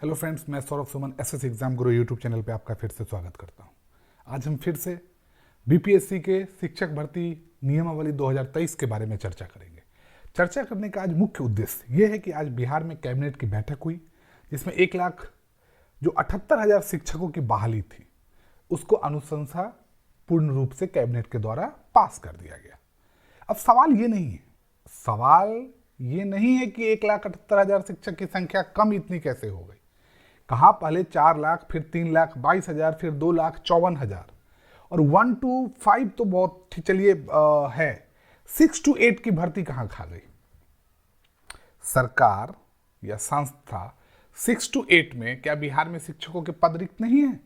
Hello friends, मैं Saurabh Suman SS exam गुरु YouTube channel पे आपका फिर से स्वागत करता हूं। आज हम फिर से बीपीएससी के शिक्षक भर्ती नियमावली 2023 के बारे में चर्चा करेंगे। चर्चा करने का आज मुख्य उद्देश्य यह है कि आज बिहार में कैबिनेट की बैठक हुई, जिसमें 1,78,000 शिक्षकों की बहाली थी, उसको अनुशंसा पूर्ण रूप से कैबिनेट के द्वारा पास कर दिया गया। अब सवाल ये नहीं है कि 1,78,000 शिक्षक की संख्या कम इतनी कैसे हो गई। कहाँ पहले 4 लाख, फिर 3,22,000, फिर 2,54,000 और 1 to 5 तो बहुत चलिए है, 6 to 8 की भर्ती कहाँ खा गई। सरकार या संस्था 6 to 8 में क्या बिहार में शिक्षकों के पद रिक्त नहीं है?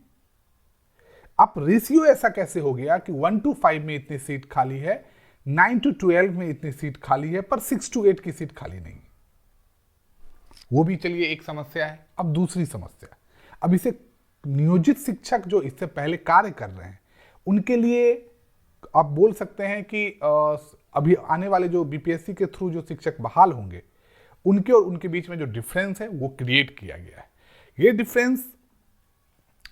अब रेशियो ऐसा कैसे हो गया कि 1 to 5 में इतनी सीट खाली है, 9 to 12 में इतनी सीट खाली है, पर 6 to 8 की सीट खाली नहीं। वो भी चलिए एक समस्या है। अब दूसरी समस्या, अब इसे नियोजित शिक्षक जो इससे पहले कार्य कर रहे हैं उनके लिए आप बोल सकते हैं कि अभी आने वाले जो बीपीएससी के थ्रू जो शिक्षक बहाल होंगे उनके और उनके बीच में जो डिफरेंस है वो क्रिएट किया गया है। ये डिफरेंस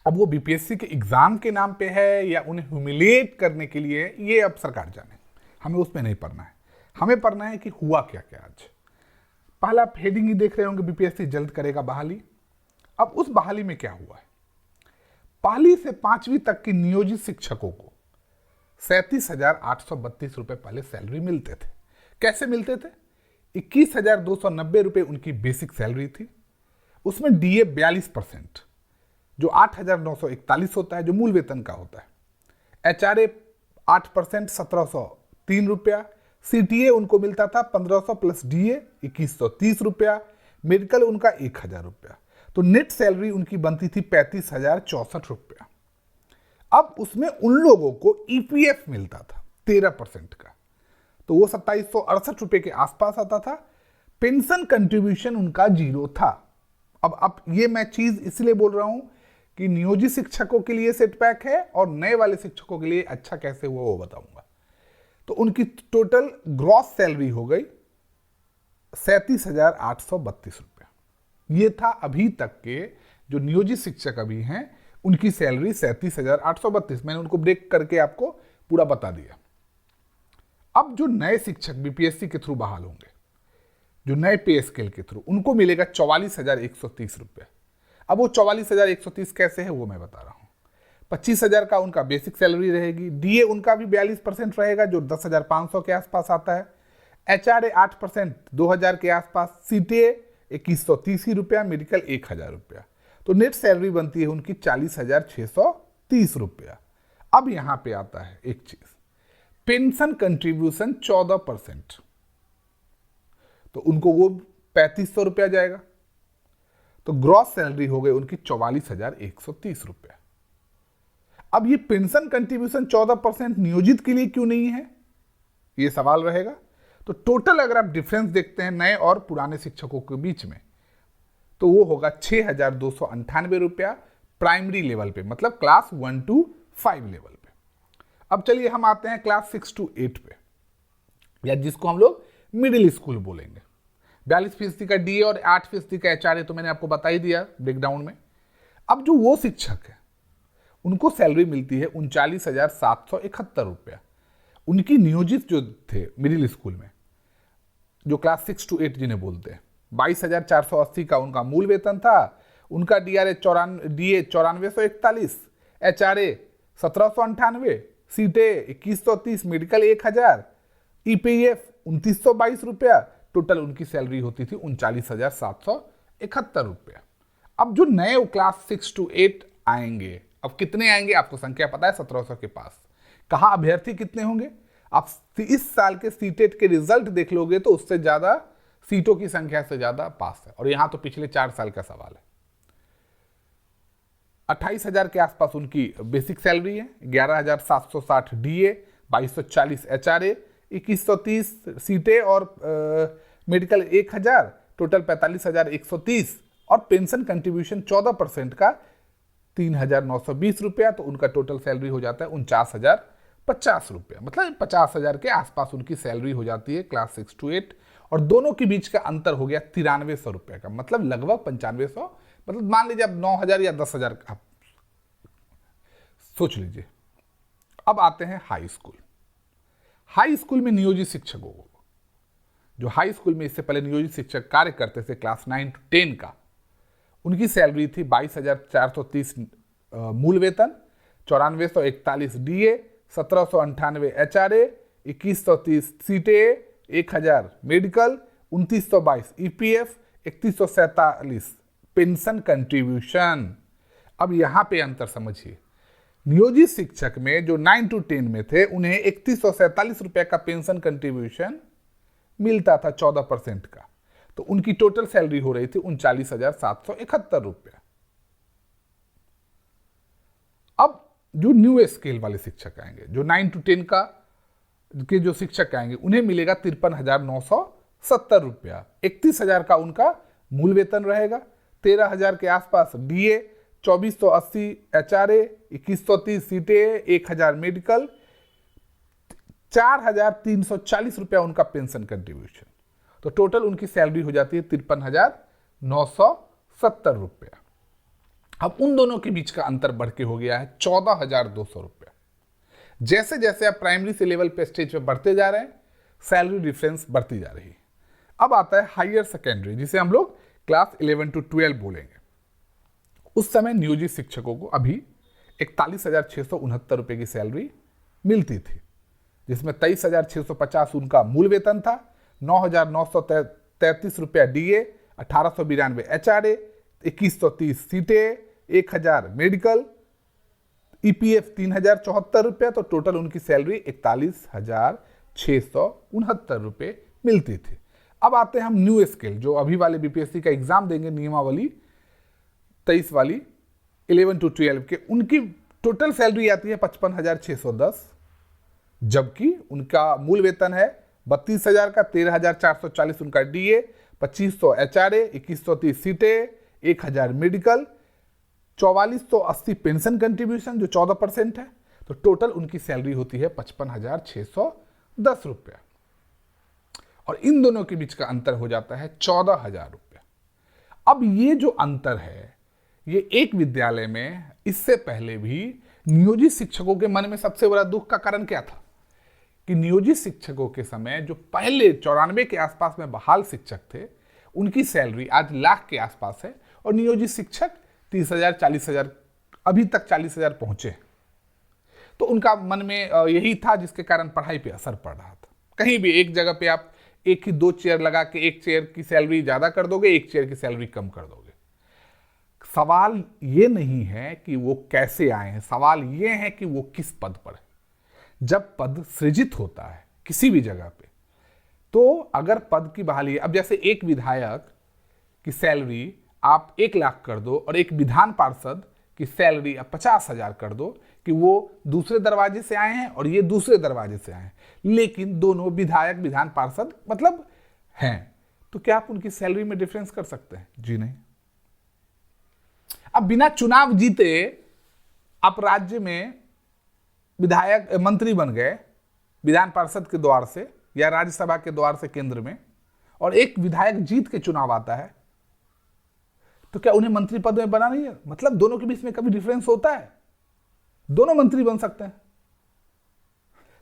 अब वो बीपीएससी के एग्जाम के नाम पे है या उन्हें ह्यूमिलिएट करने के लिए, ये अब सरकार जाने, हमें उसमें नहीं पढ़ना है। हमें पढ़ना है कि हुआ क्या क्या आज। पहला हेडिंग ही देख रहे होंगे, बीपीएससी जल्द करेगा बहाली। अब उस बहाली में क्या हुआ है? पहली से 5वीं तक के नियोजित शिक्षकों को 37,832 रुपए पहले सैलरी मिलते थे। कैसे मिलते थे? 21,290 रुपए उनकी बेसिक सैलरी थी, उसमें डीए 42%, जो 8,941 होता है, जो मूल वेतन का होता है। एचआरए 8%, 1,703 रुपया। सीटीए उनको मिलता था 1,500 प्लस डीए 2,130 रुपया। मेडिकल उनका 1,000 रुपया। तो नेट सैलरी उनकी बनती थी 35,064 रुपया। अब उसमें उन लोगों को ईपीएफ मिलता था 13% का, तो वो 2,768 रुपये के आसपास आता था। पेंशन कंट्रीब्यूशन उनका 0 था। अब ये मैं चीज इसलिए बोल रहा हूं कि नियोजित शिक्षकों के लिए सेटबैक है और नए वाले शिक्षकों के लिए अच्छा कैसे हुआ वो बताऊंगा। तो उनकी टोटल ग्रॉस सैलरी हो गई 37,832 रुपया। ये था अभी तक के जो नियोजित शिक्षक अभी हैं उनकी सैलरी 37,832। मैंने उनको ब्रेक करके आपको पूरा बता दिया। अब जो नए शिक्षक बीपीएससी के थ्रू बहाल होंगे, जो नए पे स्केल के थ्रू, उनको मिलेगा 44,130 रुपया। अब वो 44,130 कैसे है वो मैं बता रहा हूं। 25,000 का उनका बेसिक सैलरी रहेगी। डीए उनका भी 42% रहेगा, जो 10,500 के आसपास आता है। एचआरए 8%, 2,000 के आसपास। सीटीए 2,130 रुपया। मेडिकल 1,000 रुपया। तो नेट सैलरी बनती है उनकी 40,630 रुपया। अब यहां पे आता है एक चीज, पेंशन कंट्रीब्यूशन 14%, तो उनको वो 3,500 रुपया जाएगा। तो ग्रॉस सैलरी हो गई उनकी 44,130 रुपया। अब ये पेंशन कंट्रीब्यूशन 14% नियोजित के लिए क्यों नहीं है, ये सवाल रहेगा। तो टोटल अगर आप डिफरेंस देखते हैं नए और पुराने शिक्षकों के बीच में, तो वो होगा 6,298 रुपया प्राइमरी लेवल पे, मतलब क्लास 1 to 5 लेवल पे। अब चलिए हम आते हैं क्लास 6 to 8 पे, या जिसको हम लोग मिडिल स्कूल बोलेंगे। 42% का डीए और 8% का एचआरए तो मैंने आपको बता ही दिया ब्रेकडाउन में। अब जो वो शिक्षक है उनको सैलरी मिलती है 39,771 रुपया। उनकी नियोजित जो थे मिडिल स्कूल में, जो क्लास 6 to 8 जिन्हें बोलते हैं, 22,480 का उनका मूल वेतन था। उनका डीए 9441, एचआरए 1,798, सीटे 2,130, मेडिकल 1,000, ईपीएफ 2,922 रुपया। टोटल उनकी सैलरी होती थी 39,771 रुपया। अब जो नए क्लास 6 to 8 आएंगे, अब कितने आएंगे आपको संख्या पता है, 1,700 के पास। कहां अभ्यर्थी कितने होंगे? आप इस साल के सीटेट के रिजल्ट देख लोगे तो उससे ज्यादा सीटों की संख्या से ज्यादा पास है, और यहां तो पिछले 4 साल का सवाल है। 28,000 के आसपास उनकी बेसिक सैलरी है, 11,760 डीए, 2,240 एचआरए, 2,130 सीटें और मेडिकल 1,000, टोटल 45,130, और पेंशन कंट्रीब्यूशन 14% का 3,920 रुपया। तो उनका टोटल सैलरी हो जाता है 49,050 रुपया, मतलब 50,000 के आसपास उनकी सैलरी हो जाती है क्लास 6 to 8। और दोनों के बीच का अंतर हो गया 9300 रुपये का, मतलब लगभग 9500 मतलब मान लीजिए अब 9,000 या 10,000 आप सोच लीजिए। अब आते हैं हाई स्कूल। हाई स्कूल में नियोजित शिक्षकों को, जो हाई स्कूल में इससे पहले नियोजित शिक्षक कार्य करते थे क्लास 9 to 10 का, उनकी सैलरी थी 22,430 मूल वेतन, 9441 डीए, 1798 एचआरए, 2130 सीटे, 1000 मेडिकल, 2922 ईपीएफ, 3147 पेंशन कंट्रीब्यूशन। अब यहां पे अंतर समझिए, नियोजित शिक्षक में जो 9 to 10 में थे उन्हें 3147 रुपए का पेंशन कंट्रीब्यूशन मिलता था 14% का, तो उनकी टोटल सैलरी हो रही थी 39,771 रुपया। अब जो न्यू स्केल वाले शिक्षक आएंगे, जो 9 to 10 का के जो शिक्षक आएंगे, उन्हें मिलेगा 53,970 रुपया। 31,000 का उनका मूल वेतन रहेगा, 13,000 के आसपास डीए, 2480 एचआरए, 2130 सीटें, 1000 मेडिकल, 4,340 रुपया उनका पेंशन कंट्रीब्यूशन। तो टोटल उनकी सैलरी हो जाती है 53,970 रुपया। अब उन दोनों के बीच का अंतर बढ़ के हो गया है 14,200 रुपया। जैसे जैसे आप प्राइमरी से लेवल पे स्टेज पे बढ़ते जा रहे हैं, सैलरी डिफरेंस बढ़ती जा रही है। अब आता है हायर सेकेंडरी, जिसे हम लोग क्लास 11 to 12 बोलेंगे। उस समय नियोजित शिक्षकों को अभी 41,669 रुपए की सैलरी मिलती थी, जिसमें 23,650 उनका मूल वेतन था, 9,933 रुपया डीए, 1,892 एचआरए, 2130 सीटें, 1000 मेडिकल, ईपीएफ 3,074 रुपया। तो टोटल उनकी सैलरी 41,669 रुपये मिलती थी। अब आते हैं हम न्यू स्केल, जो अभी वाले बीपीएससी का एग्जाम देंगे, नियमावली 23 वाली 11 to 12 के, उनकी टोटल सैलरी आती है 55,610, जबकि उनका मूल वेतन है 32,000 का, 13,440 उनका डीए, 2,500 एचआरए, 2,130 सीटें, 1000 मेडिकल, 4,480 पेंशन कंट्रीब्यूशन जो 14% है। तो टोटल उनकी सैलरी होती है 55,610 रुपया, और इन दोनों के बीच का अंतर हो जाता है 14,000 रुपया। अब ये जो अंतर है, ये एक विद्यालय में इससे पहले भी नियोजित शिक्षकों के मन में सबसे बड़ा दुख का कारण क्या था कि नियोजित शिक्षकों के समय जो पहले 94 के आसपास में बहाल शिक्षक थे, उनकी सैलरी आज लाख के आसपास है, और नियोजित शिक्षक 30,000 40,000, अभी तक 40,000 पहुंचे। तो उनका मन में यही था, जिसके कारण पढ़ाई पे असर पड़ रहा था। कहीं भी एक जगह पे आप एक ही 2 चेयर लगा के एक चेयर की सैलरी ज्यादा कर दोगे, एक चेयर की सैलरी कम कर दोगे। सवाल ये नहीं है कि वो कैसे आए हैं, सवाल ये है कि वो किस पद पर है। जब पद सृजित होता है किसी भी जगह पे, तो अगर पद की बहाली है, अब जैसे एक विधायक की सैलरी आप 1 लाख कर दो और एक विधान पार्षद की सैलरी आप 50,000 कर दो, कि वो दूसरे दरवाजे से आए हैं और ये दूसरे दरवाजे से आए हैं, लेकिन दोनों विधायक विधान पार्षद मतलब हैं, तो क्या आप उनकी सैलरी में डिफरेंस कर सकते हैं? जी नहीं। अब बिना चुनाव जीते आप राज्य में विधायक मंत्री बन गए विधान पार्षद के द्वार से या राज्यसभा के द्वार से केंद्र में, और एक विधायक जीत के चुनाव आता है, तो क्या उन्हें मंत्री पद में बना नहीं है? मतलब दोनों के बीच में कभी डिफरेंस होता है? दोनों मंत्री बन सकते हैं।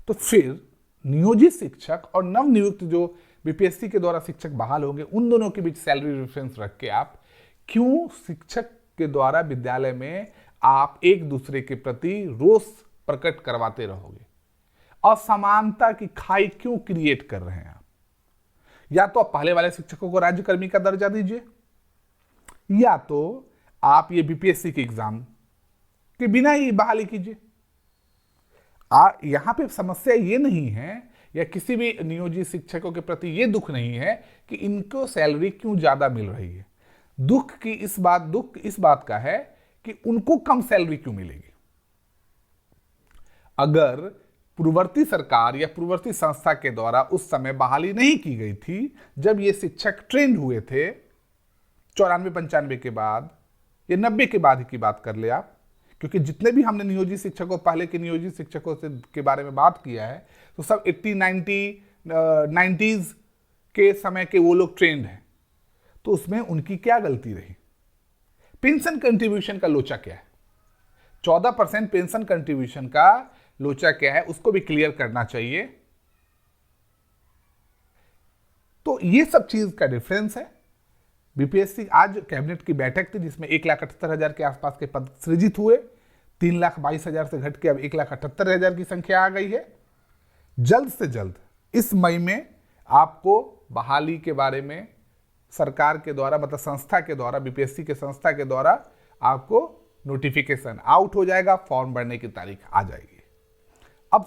तो फिर नियोजित शिक्षक और नवनियुक्त जो बीपीएससी के द्वारा शिक्षक बहाल होंगे, उन दोनों के बीच सैलरी डिफरेंस रख के आप क्यों शिक्षक के द्वारा विद्यालय में आप एक दूसरे के प्रति रोष प्रकट करवाते रहोगे? असमानता की खाई क्यों क्रिएट कर रहे हैं आप? या तो आप पहले वाले शिक्षकों को राज्यकर्मी का दर्जा दीजिए, या तो आप ये बीपीएससी के एग्जाम के बिना ही बहाली कीजिए। यहां पे समस्या ये नहीं है, या किसी भी नियोजित शिक्षकों के प्रति ये दुख नहीं है कि इनको सैलरी क्यों ज्यादा मिल रही है। दुख इस बात का है कि उनको कम सैलरी क्यों मिलेगी। अगर पूर्ववर्ती सरकार या पूर्ववर्ती संस्था के द्वारा उस समय बहाली नहीं की गई थी, जब ये शिक्षक ट्रेंड हुए थे 94-95 के बाद या 90 के बाद की बात कर ले आप, क्योंकि जितने भी हमने नियोजित शिक्षकों, पहले के नियोजित शिक्षकों से के बारे में बात किया है, तो सब 90s के समय के वो लोग ट्रेंड हैं। तो उसमें उनकी क्या गलती रही? पेंशन कंट्रीब्यूशन का लोचा क्या है, 14% पेंशन कंट्रीब्यूशन का लोचा क्या है, उसको भी क्लियर करना चाहिए। तो ये सब चीज का डिफरेंस है। बीपीएससी आज कैबिनेट की बैठक थी जिसमें 1,78,000 के आसपास के पद सृजित हुए। 3,22,000 से घट के अब 1,78,000 की संख्या आ गई है। जल्द से जल्द इस मई में आपको बहाली के बारे में सरकार के द्वारा, मतलब संस्था के द्वारा, बीपीएससी के संस्था के द्वारा आपको नोटिफिकेशन आउट हो जाएगा, फॉर्म भरने की तारीख आ जाएगी। अब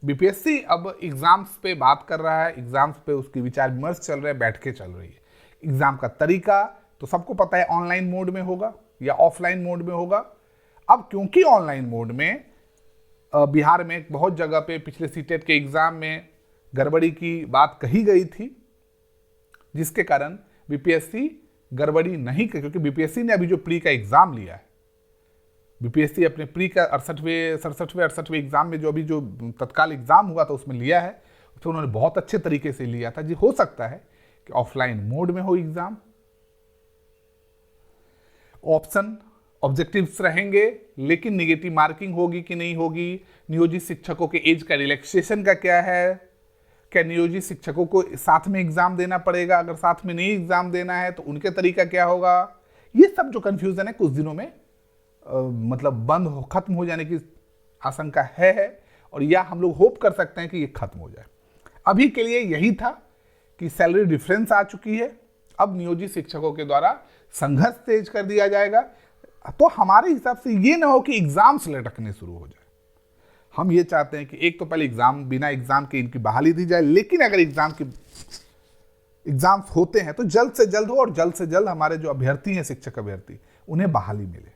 बीपीएससी अब एग्जाम्स पे बात कर रहा है, एग्जाम्स पे उसकी विचार विमर्श चल रहे हैं, बैठकें चल रही है। एग्जाम का तरीका तो सबको पता है, ऑनलाइन मोड में होगा या ऑफलाइन मोड में होगा। अब क्योंकि ऑनलाइन मोड में बिहार में बहुत जगह पे पिछले सीटेट के एग्जाम में गड़बड़ी की बात कही गई थी, जिसके कारण बीपीएससी गड़बड़ी नहीं कर, क्योंकि बीपीएससी ने अभी जो प्री का एग्जाम लिया है, बीपीएससी अपने प्री का 68वें एग्जाम में जो अभी जो तत्काल एग्जाम हुआ था उसमें लिया है, उसमें उन्होंने बहुत अच्छे तरीके से लिया था। जी हो सकता है कि ऑफलाइन मोड में हो एग्जाम, ऑप्शन ऑब्जेक्टिव्स रहेंगे, लेकिन निगेटिव मार्किंग होगी कि नहीं होगी, नियोजित शिक्षकों के एज का रिलैक्सेशन का क्या है, क्या नियोजित शिक्षकों को साथ में एग्जाम देना पड़ेगा, अगर साथ में नहीं एग्जाम देना है तो उनके तरीका क्या होगा, ये सब जो कंफ्यूजन है कुछ दिनों में मतलब खत्म हो जाने की आशंका है, और या हम लोग होप कर सकते हैं कि ये खत्म हो जाए। अभी के लिए यही था कि सैलरी डिफरेंस आ चुकी है, अब नियोजित शिक्षकों के द्वारा संघर्ष तेज कर दिया जाएगा। तो हमारे हिसाब से ये ना हो कि एग्जाम्स लटकने शुरू हो जाए। हम ये चाहते हैं कि एक तो पहले एग्जाम, बिना एग्जाम के इनकी बहाली दी जाए, लेकिन अगर एग्जाम्स होते हैं तो जल्द से जल्द हो, और जल्द से जल्द हमारे जो अभ्यर्थी हैं, शिक्षक अभ्यर्थी, उन्हें बहाली मिले।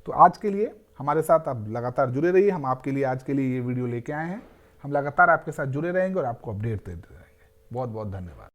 तो आज के लिए हमारे साथ आप लगातार जुड़े रहिए। हम आपके लिए आज के लिए ये वीडियो लेके आए हैं। हम लगातार आपके साथ जुड़े रहेंगे और आपको अपडेट देते रहेंगे। बहुत बहुत धन्यवाद।